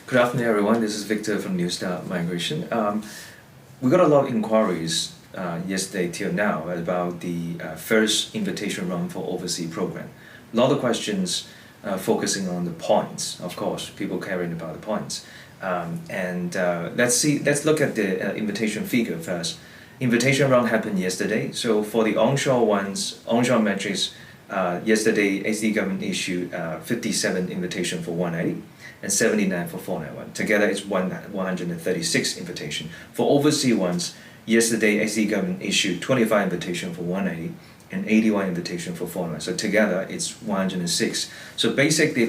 Good afternoon, everyone. This is Victor from NewStars Migration. We got a lot of inquiries yesterday till now about the first invitation round for overseas program. A lot of questions focusing on the points. Of course, people caring about the points. Let's look at the invitation figure first. Invitation round happened yesterday. So for the onshore ones, onshore metrics, yesterday ACT government issued 57 invitation for 180 and 79 for 491. Together it's 136 invitation. For overseas ones, yesterday ACT government issued 25 invitation for 180 and 81 invitation for 491. So together it's 106. So basically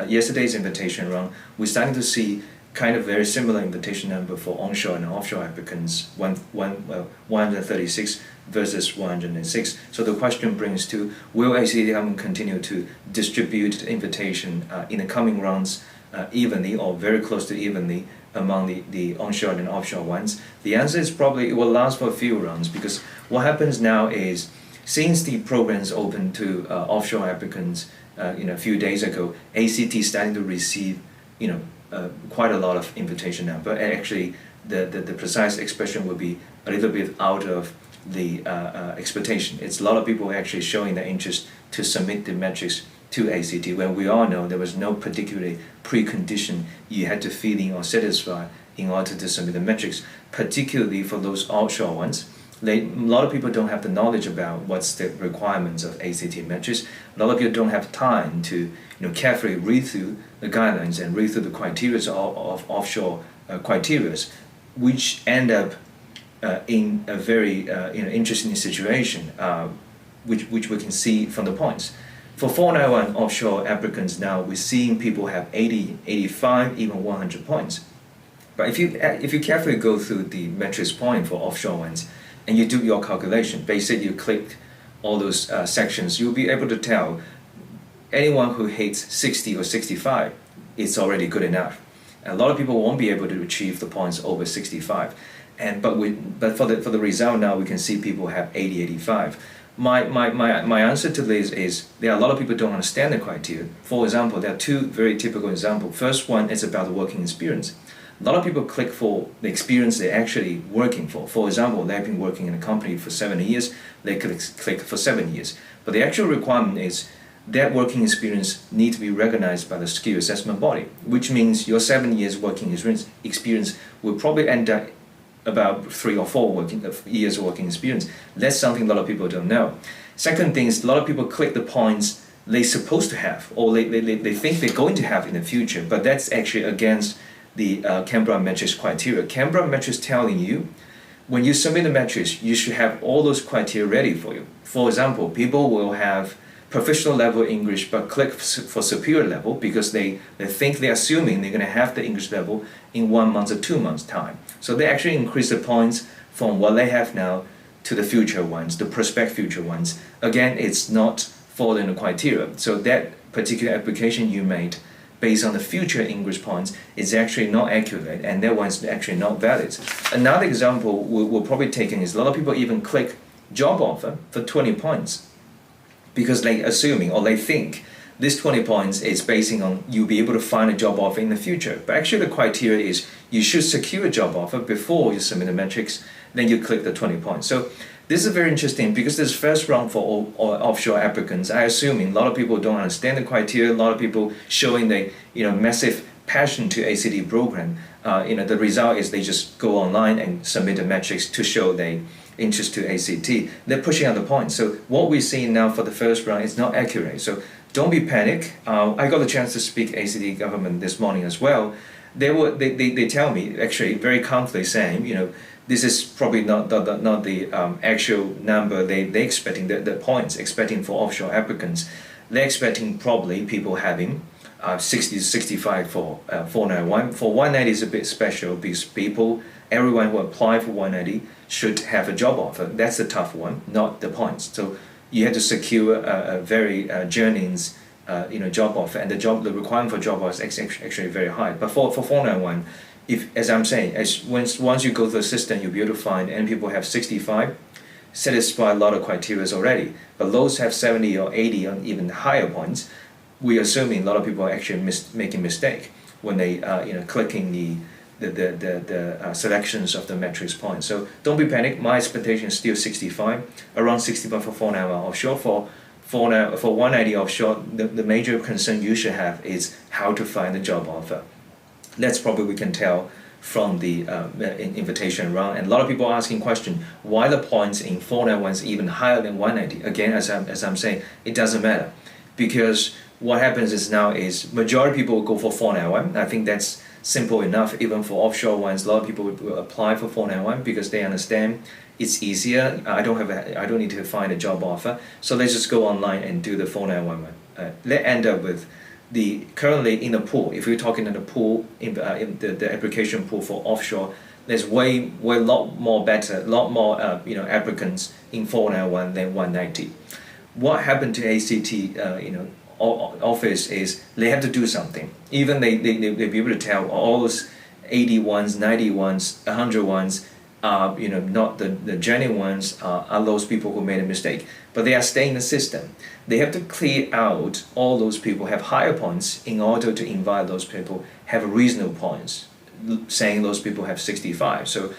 yesterday's invitation round, we're starting to see kind of very similar invitation number for onshore and offshore applicants, 136 versus 106. So the question brings to, will ACT government continue to distribute the invitation in the coming rounds evenly or very close to evenly among the onshore and offshore ones? The answer is probably it will last for a few rounds, because what happens now is, since the programs open to offshore applicants a few days ago, ACT starting to receive quite a lot of invitation number, and actually the precise expression will be a little bit out of the expectation. It's a lot of people actually showing their interest to submit the metrics to ACT, when we all know there was no particular precondition you had to fill in or satisfy in order to submit the metrics, particularly for those offshore ones. A lot of people don't have the knowledge about what's the requirements of ACT metrics. A lot of people don't have time to carefully read through the guidelines and read through the criteria of offshore criteria, which end up in a very interesting situation, which we can see from the points. For 491 offshore applicants now, we're seeing people have 80, 85, even 100 points. But if you carefully go through the metrics point for offshore ones, and you do your calculation, basically you click all those sections, you'll be able to tell anyone who hits 60 or 65, it's already good enough. A lot of people won't be able to achieve the points over 65. But for the result now, we can see people have 80, 85. My answer to this is there are a lot of people who don't understand the criteria. For example, there are two very typical examples. First one is about the working experience. A lot of people click for the experience they're actually working for. For example, they've been working in a company for 7 years, they could click for 7 years. But the actual requirement is that working experience needs to be recognized by the skill assessment body, which means your 7 years working experience will probably end up about 3 or 4 years of working experience. That's something a lot of people don't know. Second thing is, a lot of people click the points they're supposed to have, or they think they're going to have in the future, but that's actually against the Canberra metrics criteria. Canberra metrics telling you, when you submit the metrics, you should have all those criteria ready for you. For example, people will have professional level English but click for superior level because they're assuming they're going to have the English level in 1 month or 2 months time. So they actually increase the points from what they have now to the future ones, the prospect future ones. Again, it's not following the criteria. So that particular application you made based on the future English points is actually not accurate, and that one's actually not valid. Another example we'll probably take is a lot of people even click job offer for 20 points because they assuming or they think this 20 points is basing on you'll be able to find a job offer in the future. But actually the criteria is you should secure a job offer before you submit the metrics, then you click the 20 points. So this is very interesting because this first round for offshore applicants, I assuming a lot of people don't understand the criteria, a lot of people showing the massive passion to ACT program. The result is they just go online and submit the metrics to show their interest to ACT. They're pushing out the points. So what we're seeing now for the first round is not accurate. So don't be panic. I got a chance to speak ACT government this morning as well. They tell me actually very confidently saying, this is probably not the actual number they expecting, the points expecting for offshore applicants. They're expecting probably people having 60 to 65 for 491. For 180 is a bit special because everyone who apply for 180 should have a job offer. That's the tough one, not the points. So you have to secure a very genuine job offer, and the requirement for job offer is actually very high. But for 491, as I'm saying, once you go through the system, you'll be able to find, and people have 65, satisfy a lot of criteria already. But those have 70 or 80 or even higher points, we're assuming a lot of people are actually making mistake. when they clicking the selections of the metrics points. So don't be panicked. My expectation is still 65, around 65 for 4 hour offshore. For 180 offshore, the major concern you should have is how to find a job offer. That's probably we can tell from the invitation round. And a lot of people are asking question, why the points in 491 is even higher than 180? Again, as I'm saying, it doesn't matter, because what happens is now is majority people will go for 491. I think that's simple enough. Even for offshore ones, a lot of people will apply for 491 because they understand it's easier. I don't need to find a job offer, so let's just go online and do the 491 one. Let's end up with currently in the pool. If we're talking in the pool, in the application pool for offshore, there's way lot more applicants in 491 than 190. What happened to ACT office is they have to do something. Even they be able to tell all those 81s, 91s, 100s are not the genuine ones, are those people who made a mistake, but they are staying in the system. They have to clear out all those people have higher points in order to invite those people have reasonable points, saying those people have 65. So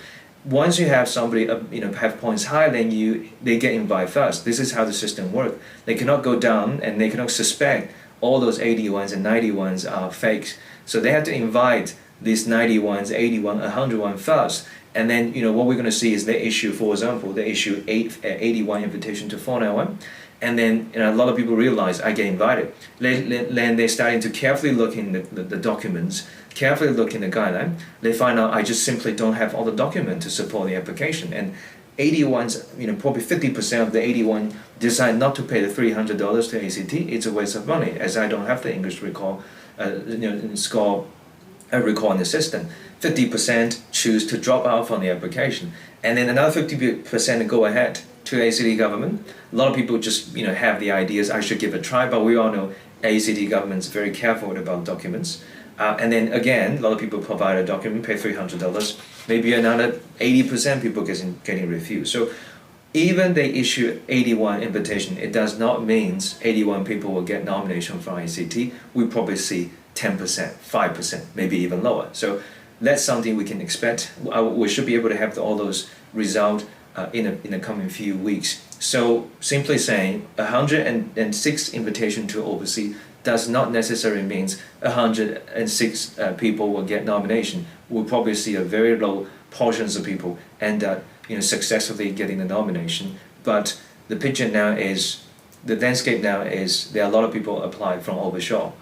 once you have somebody have points higher than you, they get invited first. This is how the system works. They cannot go down and they cannot suspect all those 81s and 91s are fakes. So they have to invite these 91s, 81, 101 first. And then what we're going to see is they issue, for example, they issue 81 invitation to 491. And then a lot of people realize I get invited. Then they're starting to carefully look in the documents, carefully look in the guideline. They find out I just simply don't have all the documents to support the application. And 81s, probably 50% of the 81 decide not to pay the $300 to ACT. It's a waste of money, as I don't have the English recall, score recall in the system. 50% choose to drop out from the application, and then another 50% go ahead to ACT government. A lot of people just have the ideas I should give a try, but we all know ACT government is very careful about documents. And then again, a lot of people provide a document, pay $300. Maybe another 80% people getting refused. So even they issue 81 invitation, it does not mean 81 people will get nomination from ACT. We probably see 10%, 5%, maybe even lower. So that's something we can expect. We should be able to have all those results in the coming few weeks. So simply saying 106 invitation to overseas does not necessarily mean 106 people will get nomination. We'll probably see a very low portions of people end up successfully getting the nomination. But the picture now is, the landscape now is, there are a lot of people apply from overshore,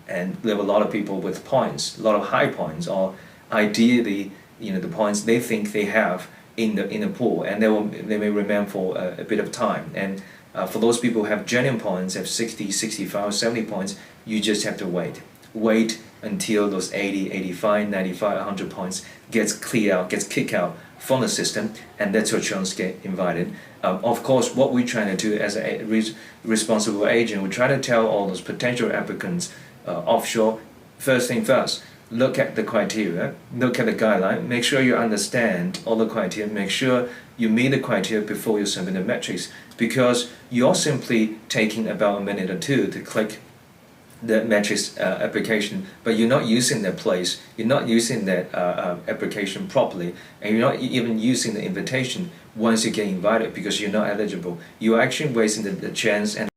and there are a lot of people with points, a lot of high points, or ideally the points they think they have in the pool, and they may remain for a bit of time. And for those people who have genuine points, have 60, 65, 70 points, you just have to wait until those 80, 85, 95, 100 points gets kicked out from the system, and that's your chance to get invited. Of course, what we're trying to do as a responsible agent, we try to tell all those potential applicants offshore, first thing first, look at the criteria, look at the guideline, make sure you understand all the criteria, make sure you meet the criteria before you submit the metrics, because you're simply taking about a minute or two to click the metrics application, but you're not using that place, you're not using that application properly, and you're not even using the invitation once you get invited because you're not eligible. You're actually wasting the chance and